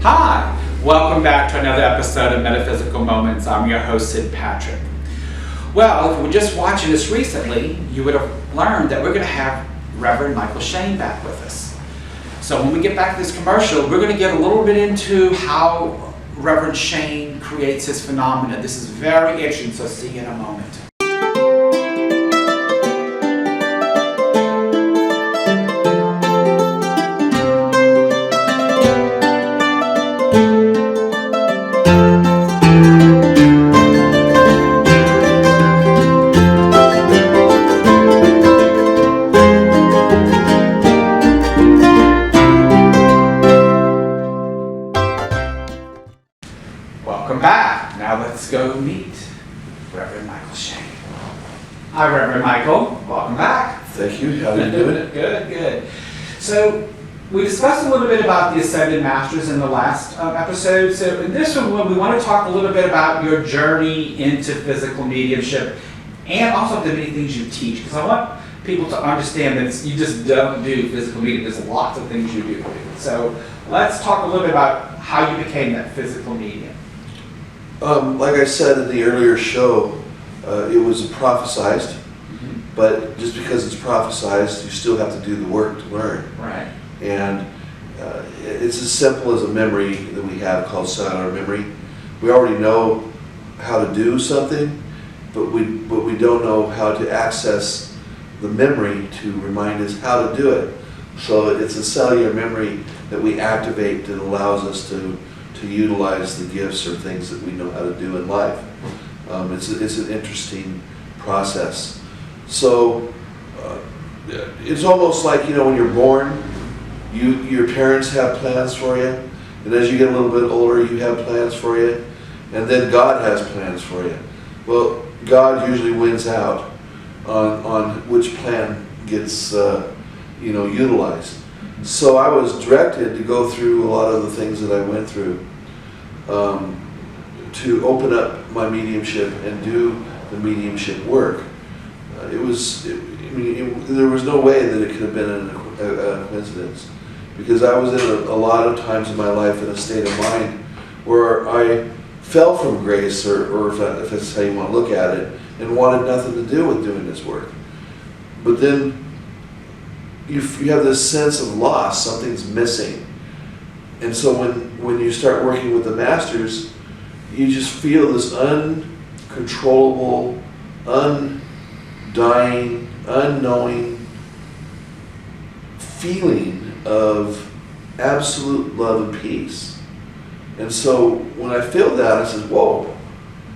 Hi, welcome back to another episode of Metaphysical Moments. I'm your host, Sid Patrick. Well, if you were just watching this recently, you would have learned that we're going to have Reverend Mychael Shane back with us. So when we get back to this commercial, we're going to get a little bit into how Reverend Shane creates his phenomena. This is very interesting, so see you in a moment. Welcome back. Now let's go meet Reverend Mychael Shane. Hi, Reverend Mychael. Welcome back. Thank you. How are you doing? Good. So we discussed a little bit about the Ascended Masters in the last episode. So in this one, we want to talk a little bit about your journey into physical mediumship and also the many things you teach. Because I want people to understand that you just don't do physical medium. There's lots of things you do. So let's talk a little bit about how you became that physical medium. Like I said in the earlier show, it was prophesized, but just because it's prophesized, you still have to do the work to learn. Right. And it's as simple as a memory that we have called cellular memory. We already know how to do something, but we don't know how to access the memory to remind us how to do it. So it's a cellular memory that we activate that allows us to utilize the gifts or things that we know how to do in life. It's an interesting process. So it's almost like, when you're born, your parents have plans for you, and as you get a little bit older, you have plans for you, and then God has plans for you. Well, God usually wins out on which plan gets utilized. So I was directed to go through a lot of the things that I went through to open up my mediumship and do the mediumship work. There was no way that it could have been a coincidence, because I was in a lot of times in my life in a state of mind where I fell from grace, or if that's how you want to look at it, and wanted nothing to do with doing this work. But then you have this sense of loss, something's missing. And so when you start working with the masters, you just feel this uncontrollable, undying, unknowing feeling of absolute love and peace. And so when I feel that, I said, whoa,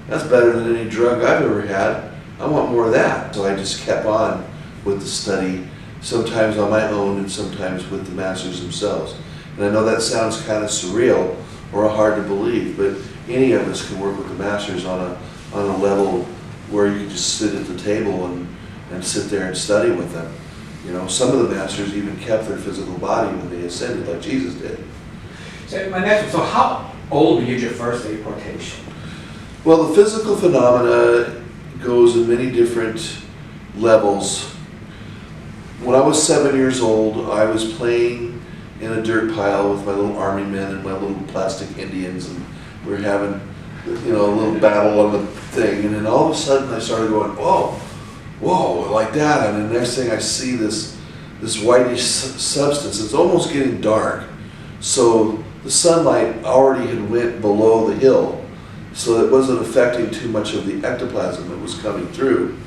that's better than any drug I've ever had. I want more of that. So I just kept on with the study, sometimes on my own and sometimes with the masters themselves. And I know that sounds kind of surreal or hard to believe, but any of us can work with the masters on a level where you can just sit at the table and sit there and study with them. Some of the masters even kept their physical body when they ascended, like Jesus did. So how old were you at your first deportation? Well, the physical phenomena goes in many different levels. When I was 7 years old, I was playing in a dirt pile with my little army men and my little plastic Indians, and we were having, a little battle on the thing. And then all of a sudden, I started going, whoa, like that. And the next thing I see this whitish substance. It's almost getting dark, so the sunlight already had went below the hill, so it wasn't affecting too much of the ectoplasm that was coming through.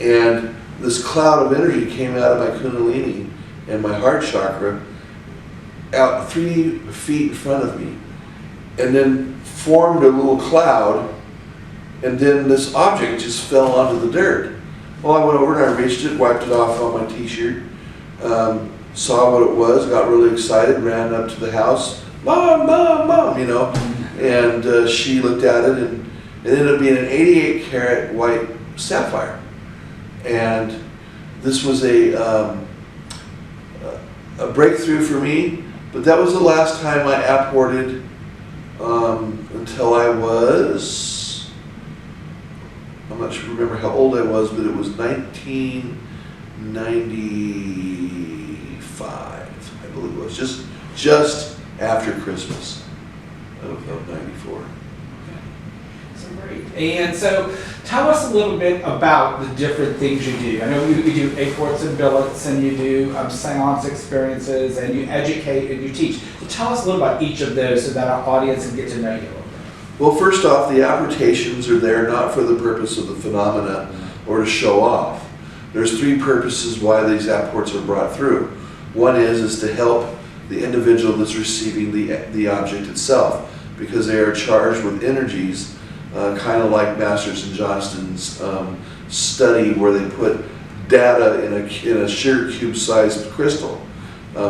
And this cloud of energy came out of my kundalini and my heart chakra out 3 feet in front of me, and then formed a little cloud, and then this object just fell onto the dirt. Well, I went over and I reached it, wiped it off on my t-shirt, saw what it was, got really excited, ran up to the house, Mom, and she looked at it, and it ended up being an 88 karat white sapphire. And this was a breakthrough for me, but that was the last time I apported until I was, I'm not sure, remember how old I was, but it was 1995, I believe it was, just after Christmas. of 94. So great. And so tell us a little bit about the different things you do. I know you do apports and billets, and you do seance experiences, and you educate and you teach. So tell us a little about each of those so that our audience can get to know you a little bit. Well, first off, the apportations are there not for the purpose of the phenomena or to show off. There's three purposes why these apports are brought through. One is to help the individual that's receiving the object itself, because they are charged with energies, kind of like Masters and Johnston's study where they put data in a sheer cube-sized crystal.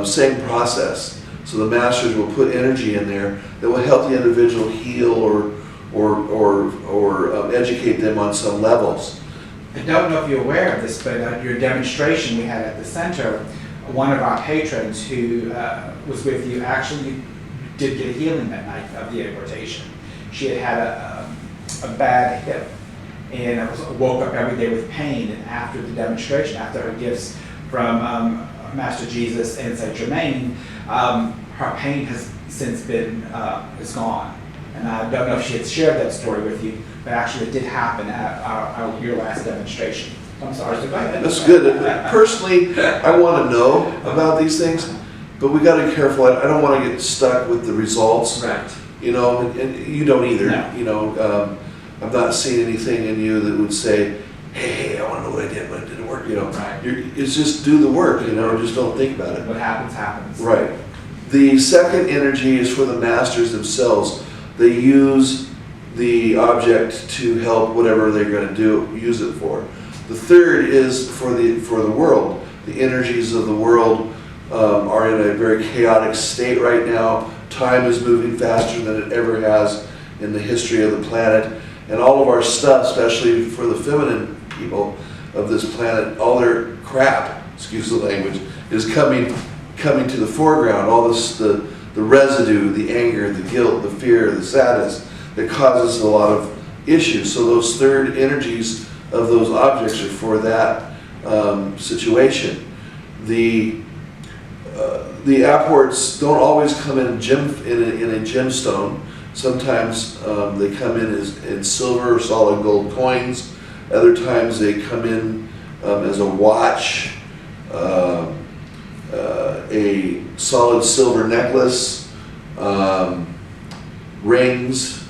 Same process. So the Masters will put energy in there that will help the individual heal or educate them on some levels. I don't know if you're aware of this, but at your demonstration we had at the center, one of our patrons who was with you actually did get healing that night of the apportation. She had a bad hip and woke up every day with pain, and after the demonstration, after her gifts from Master Jesus and Saint Germain, her pain has since been is gone. And I don't know if she had shared that story with you, but actually it did happen at your last demonstration. I'm sorry, so go ahead. That's good. Personally, I want to know about these things, but we got to be careful. I don't want to get stuck with the results. Right. You know, and you don't either. No. You know, I've not seen anything in you that would say, hey, I want to know what I did, but it didn't work. You know, Right. It's just do the work, you know, just don't think about it. What happens, happens. Right. The second energy is for the Masters themselves. They use the object to help whatever they're going to use it for. The third is for the world. The energies of the world are in a very chaotic state right now. Time is moving faster than it ever has in the history of the planet. And all of our stuff, especially for the feminine people of this planet, all their crap, excuse the language, is coming to the foreground. All this, the residue, the anger, the guilt, the fear, the sadness that causes a lot of issues. So those third energies of those objects are for that situation. The apports don't always come in a gemstone. Sometimes they come in silver or solid gold coins. Other times they come in as a watch, a solid silver necklace, rings,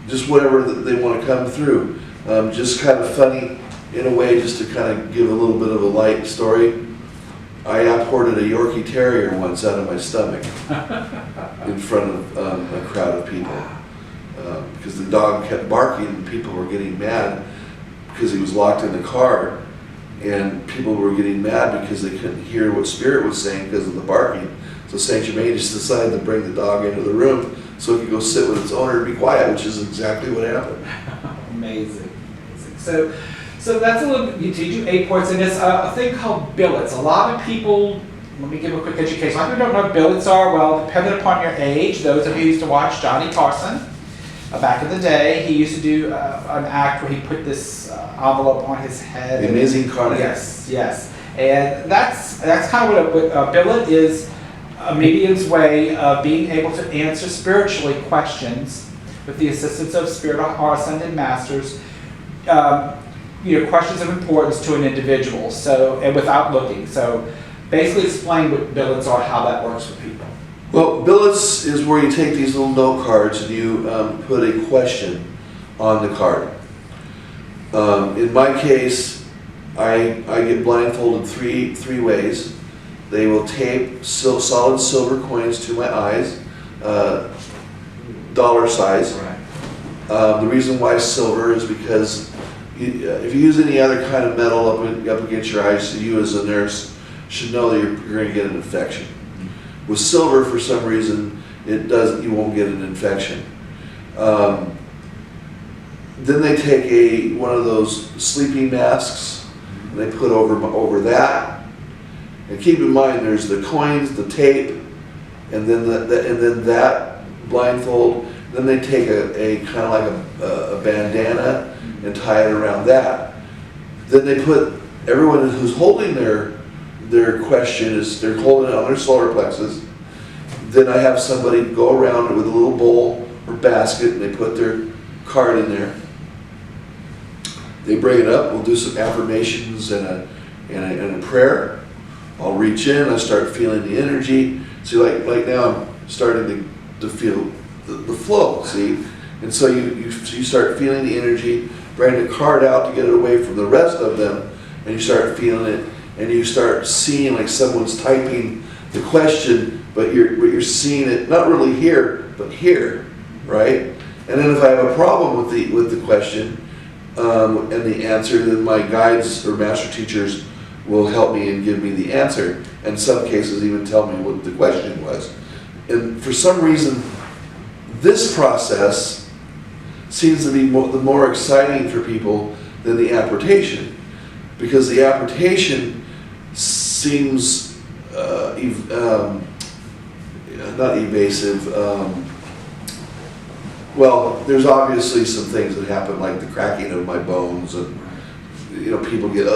just whatever they want to come through. Just kind of funny in a way, just to kind of give a little bit of a light story. I apported a Yorkie Terrier once out of my stomach in front of a crowd of people because the dog kept barking and people were getting mad because he was locked in the car, and people were getting mad because they couldn't hear what Spirit was saying because of the barking. So Saint Germain just decided to bring the dog into the room so it could go sit with its owner and be quiet, which is exactly what happened. Amazing. So that's a little bit, you do apports, and it's a thing called billets. A lot of people, let me give a quick education. A lot of people don't know what billets are. Well, depending upon your age, those of you who used to watch Johnny Carson, back in the day, he used to do an act where he put this envelope on his head. The Amazing Carnage. Yes. And that's kind of what a billet is, a medium's way of being able to answer spiritually questions with the assistance of spirit or ascended masters. Questions of importance to an individual, and without looking. So basically explain what billets are, how that works for people. Well, billets is where you take these little note cards and you put a question on the card. In my case, I get blindfolded three ways. They will tape solid silver coins to my eyes, dollar size. Right. The reason why silver is because if you use any other kind of metal up against your eyes, you as a nurse should know that you're going to get an infection. With silver, for some reason, you won't get an infection. Then they take one of those sleeping masks and they put over that. And keep in mind, there's the coins, the tape, and then that blindfold. Then they take a kind of like a bandana and tie it around that. Then they put everyone who's holding their question they're holding it on their solar plexus. then I have somebody go around with a little bowl or basket, and they put their card in there. They bring it up, we'll do some affirmations and a prayer. I'll reach in, I start feeling the energy. See, like now I'm starting to feel the flow, see? And so you start feeling the energy, bring the card out to get it away from the rest of them, and you start feeling it, and you start seeing like someone's typing the question, but you're seeing it not really here, but here, right? And then if I have a problem with the question and the answer, then my guides or master teachers will help me and give me the answer. And in some cases even tell me what the question was. And for some reason, this process seems to be the more exciting for people than the apportation, because the apportation seems not evasive. Well, there's obviously some things that happen, like the cracking of my bones, and people get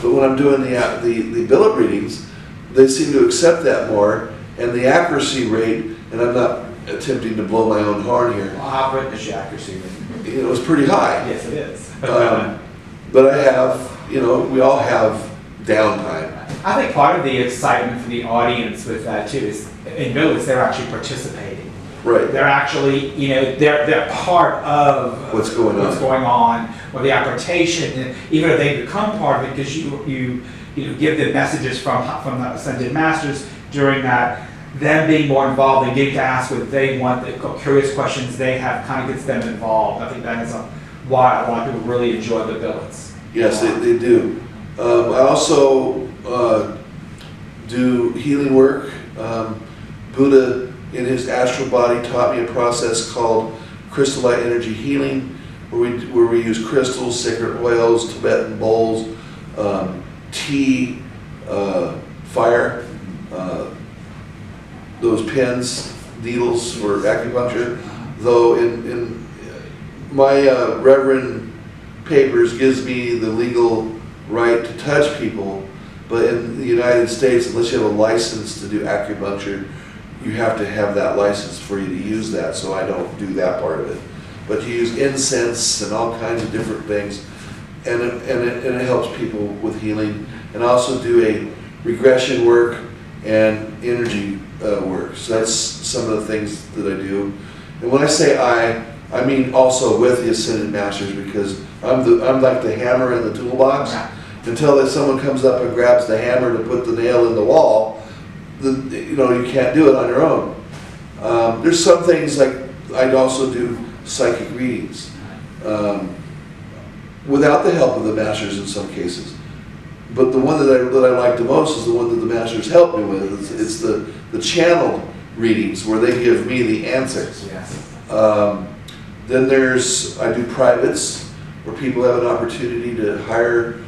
But when I'm doing the billet readings, they seem to accept that more, and the accuracy rate. And I'm not attempting to blow my own horn here. Well, how British accuracy rate? It was pretty high. Yes, it is. But I have, we all have downtime. I think part of the excitement for the audience with that too is, they're actually participating. Right. They're actually, they're part of What's going on, or the apportation. Even if they become part of it, because you give them messages from the ascended masters during that. Them being more involved and getting to ask what they want, the curious questions they have, kind of gets them involved. I think that is why a lot of people really enjoy the billets. Yes, they do. I also do healing work. Buddha, in his astral body, taught me a process called crystallite energy healing, where we use crystals, sacred oils, Tibetan bowls, tea, fire, those pins, needles for acupuncture. Though in my Reverend papers gives me the legal right to touch people, but in the United States, unless you have a license to do acupuncture, you have to have that license for you to use that, so I don't do that part of it. But you use incense and all kinds of different things, and it helps people with healing. And I also do a regression work and energy work. So that's some of the things that I do. And when I say I mean also with the Ascended Masters, because I'm like the hammer in the toolbox. Until someone comes up and grabs the hammer to put the nail in the wall, you can't do it on your own. There's some things like I'd also do psychic readings without the help of the Masters in some cases. But the one that I like the most is the one that the Masters help me with. It's the channeled readings where they give me the answers. Yes. Then I do privates where people have an opportunity to hire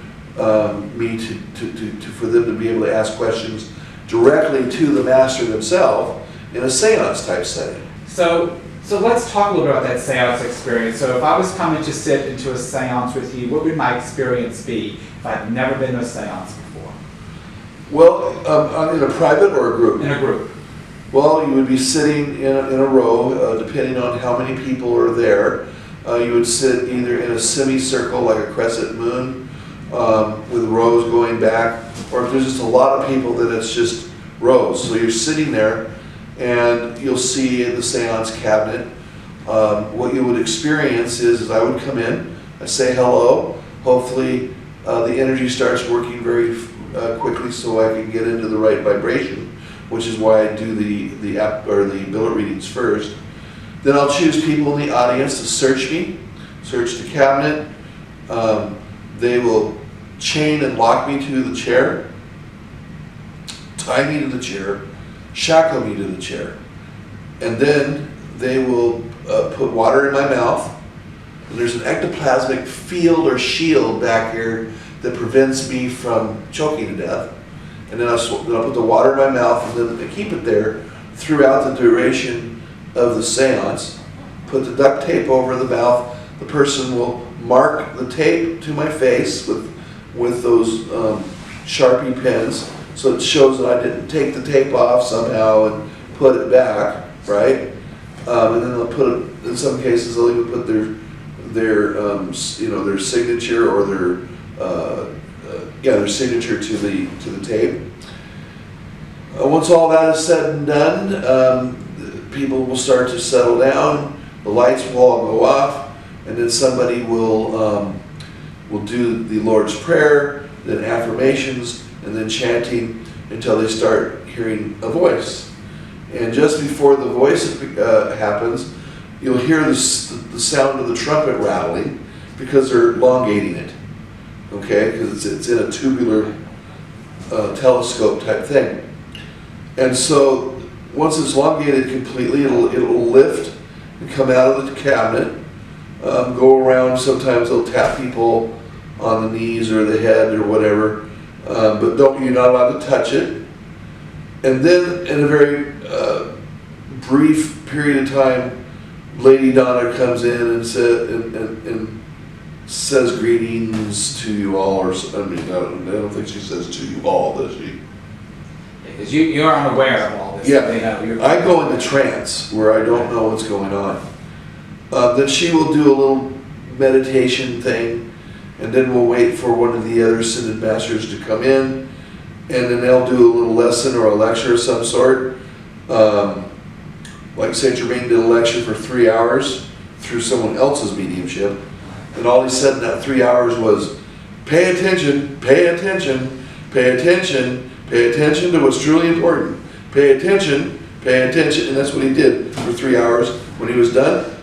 me for them to be able to ask questions directly to the Master themselves in a seance type setting. So let's talk a little bit about that seance experience. So if I was coming to sit into a seance with you, what would my experience be if I've never been to a seance before? Well, in a private or a group? In a group. Well, you would be sitting in a row, depending on how many people are there. You would sit either in a semicircle like a crescent moon with rows going back, or if there's just a lot of people, then it's just rows. So you're sitting there and you'll see in the seance cabinet, what you would experience is I would come in, I say hello, hopefully the energy starts working very quickly so I can get into the right vibration, which is why I do the billet readings first. Then I'll choose people in the audience to search me, search the cabinet. They will chain and lock me to the chair, tie me to the chair, shackle me to the chair, and then they will put water in my mouth. And there's an ectoplasmic field or shield back here that prevents me from choking to death. And then I'll put the water in my mouth and then keep it there throughout the duration of the seance. Put the duct tape over the mouth. The person will mark the tape to my face with those Sharpie pens, so it shows that I didn't take the tape off somehow and put it back, right? And then they'll put it, in some cases, they'll even put their signature or their signature to the tape. Once all that is said and done, people will start to settle down. The lights will all go off, and then somebody will do the Lord's Prayer, then affirmations, and then chanting until they start hearing a voice. And just before the voice happens, you'll hear the sound of the trumpet rattling because they're elongating it, okay? Because it's in a tubular telescope type thing. And so once it's elongated completely, it'll lift and come out of the cabinet, go around. Sometimes they'll tap people on the knees or the head or whatever, but you're not allowed to touch it. And then in a very brief period of time, Lady Donna comes in and says greetings to you all, or I don't think she says to you all, does she? Because you're unaware of all this. Yeah, I go into into trance where I don't know what's going on. Then she will do a little meditation thing, and then we'll wait for one of the other Ascended Masters to come in, and then they'll do a little lesson or a lecture of some sort. Like Saint Germain did a lecture for 3 hours through someone else's mediumship, and all he said in that 3 hours was, pay attention, pay attention, pay attention, pay attention to what's truly important. Pay attention, and that's what he did for 3 hours. When he was done,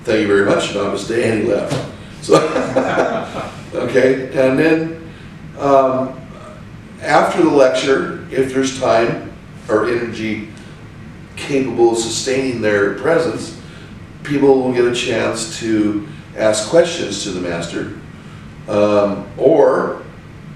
thank you very much, namaste, and he left. So, okay, and then after the lecture, if there's time or energy capable of sustaining their presence, people will get a chance to ask questions to the Master, or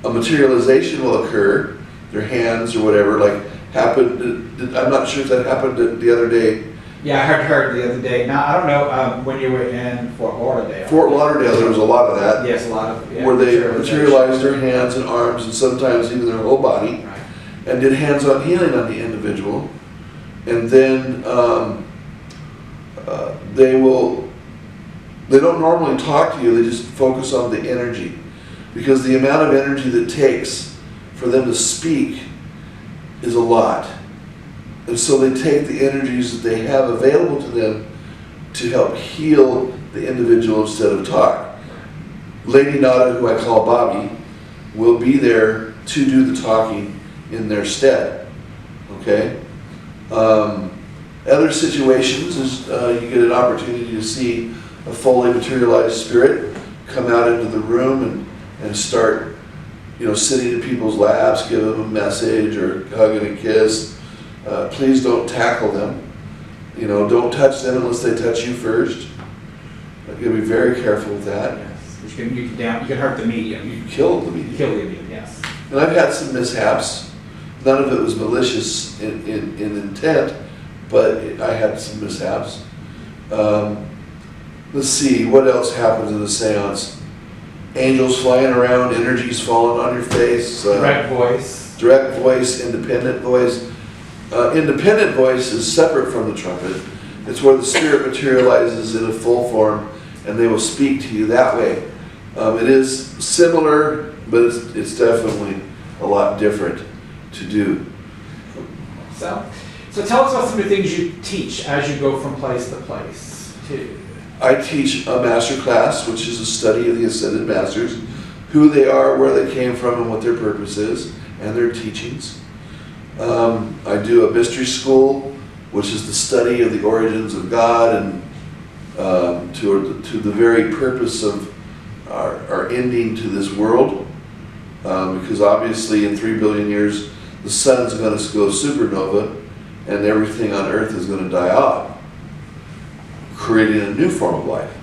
a materialization will occur, their hands or whatever, like happened, I'm not sure if that happened the other day. Yeah, I heard the other day. Now, I don't know when you were in Fort Lauderdale. Fort Lauderdale, there was a lot of that. Yes, a lot of, yeah, where they materialized their hands and arms and sometimes even their whole body, right, and did hands-on healing on the individual. And then they don't normally talk to you, they just focus on the energy. Because the amount of energy that it takes for them to speak is a lot. And so they take the energies that they have available to them to help heal the individual instead of talk. Lady Nada, who I call Bobby, will be there to do the talking in their stead. Okay? Other situations is you get an opportunity to see a fully materialized spirit come out into the room and start, sitting in people's laps, give them a message or hugging and kiss. Please don't tackle them. Don't touch them unless they touch you first. You gotta be very careful with that. yes. You can hurt the medium. You Kill the medium. kill the medium, yes. And I've had some mishaps. None of it was malicious in intent, but I had some mishaps. Let's see, what else happens in a seance? Angels flying around, energies falling on your face. Direct voice. Direct voice, independent voice. Independent voice is separate from the trumpet. It's where the spirit materializes in a full form and they will speak to you that way. It is similar, but it's definitely a lot different to do. So tell us about some of the things you teach as you go from place to place, too. I teach a master class, which is a study of the Ascended Masters, who they are, where they came from, and what their purpose is, and their teachings. I do a mystery school, which is the study of the origins of God and to the very purpose of our ending to this world. Because obviously in 3 billion years, the sun is going to go supernova, and everything on Earth is going to die off, creating a new form of life.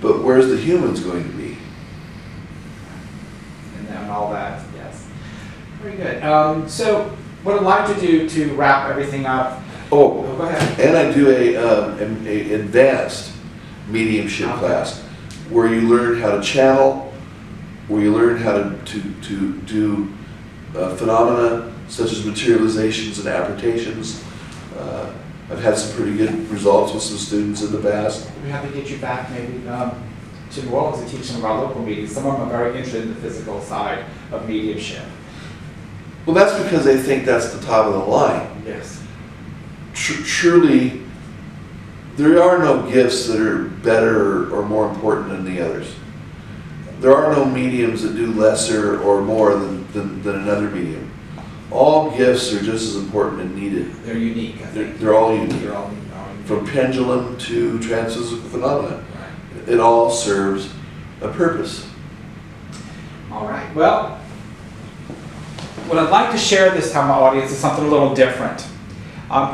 But where's the humans going to be? And all that, yes. Very good. So what I'd like to do to wrap everything up. Oh, Go ahead. and I do a advanced mediumship class where you learn how to channel, where you learn how to do phenomena such as materializations and apportations, I've had some pretty good results with some students in the past. We have to get you back maybe to New Orleans to teach some of our local meetings. Some of them are very interested in the physical side of mediumship. Well, that's because they think that's the top of the line. Yes. Surely, there are no gifts that are better or more important than the others. There are no mediums that do lesser or more than another medium. All gifts are just as important and needed. They're unique, I think. They're all unique. They're all unique. From pendulum to transphysical phenomena. Right. It all serves a purpose. All right. Well, what I'd like to share this time, my audience, is something a little different.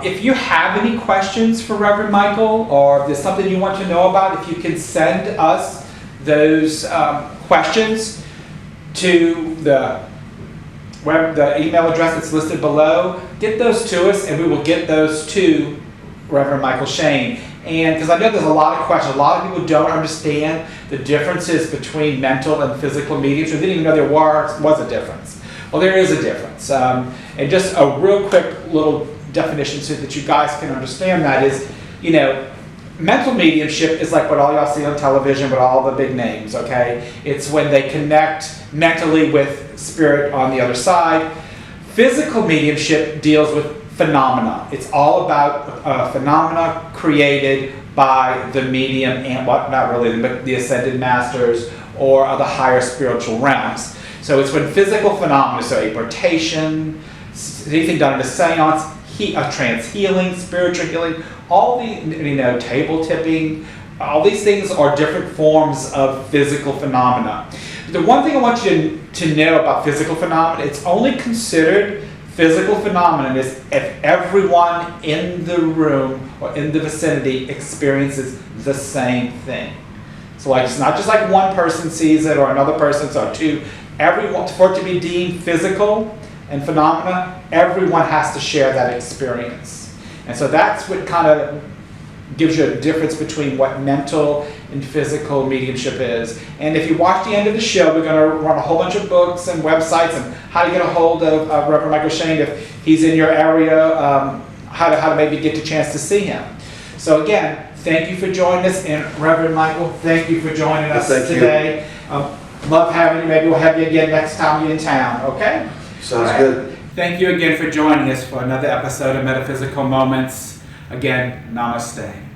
If you have any questions for Reverend Mychael, or if there's something you want to know about, if you can send us those questions to the email address that's listed below, get those to us, and we will get those to Reverend Mychael Shane. And because I know there's a lot of questions, a lot of people don't understand the differences between mental and physical mediumship. They didn't even know there was a difference. Well, there is a difference. And just a real quick little definition so that you guys can understand that is, mental mediumship is like what all y'all see on television with all the big names, okay? It's when they connect mentally with spirit on the other side. Physical mediumship deals with phenomena. It's all about phenomena created by the medium and not really, but the ascended masters or the higher spiritual realms. So it's when physical phenomena, so importation, anything done in a seance, a trance healing, spiritual healing, all the, table tipping, all these things are different forms of physical phenomena. The one thing I want you to know about physical phenomena, it's only considered physical phenomenon if everyone in the room or in the vicinity experiences the same thing. So it's not just like one person sees it or another person, so two. Everyone, for it to be deemed physical and phenomena, everyone has to share that experience. And so that's what kind of gives you a difference between what mental and physical mediumship is. And if you watch the end of the show, we're going to run a whole bunch of books and websites and how to get a hold of Reverend Mychael Shane if he's in your area, how to maybe get the chance to see him. So again, thank you for joining us. And Reverend Mychael, thank you for joining us today. Love having you. Maybe we'll have you again next time you're in town, okay? Sounds good. Thank you again for joining us for another episode of Metaphysical Moments. Again, namaste.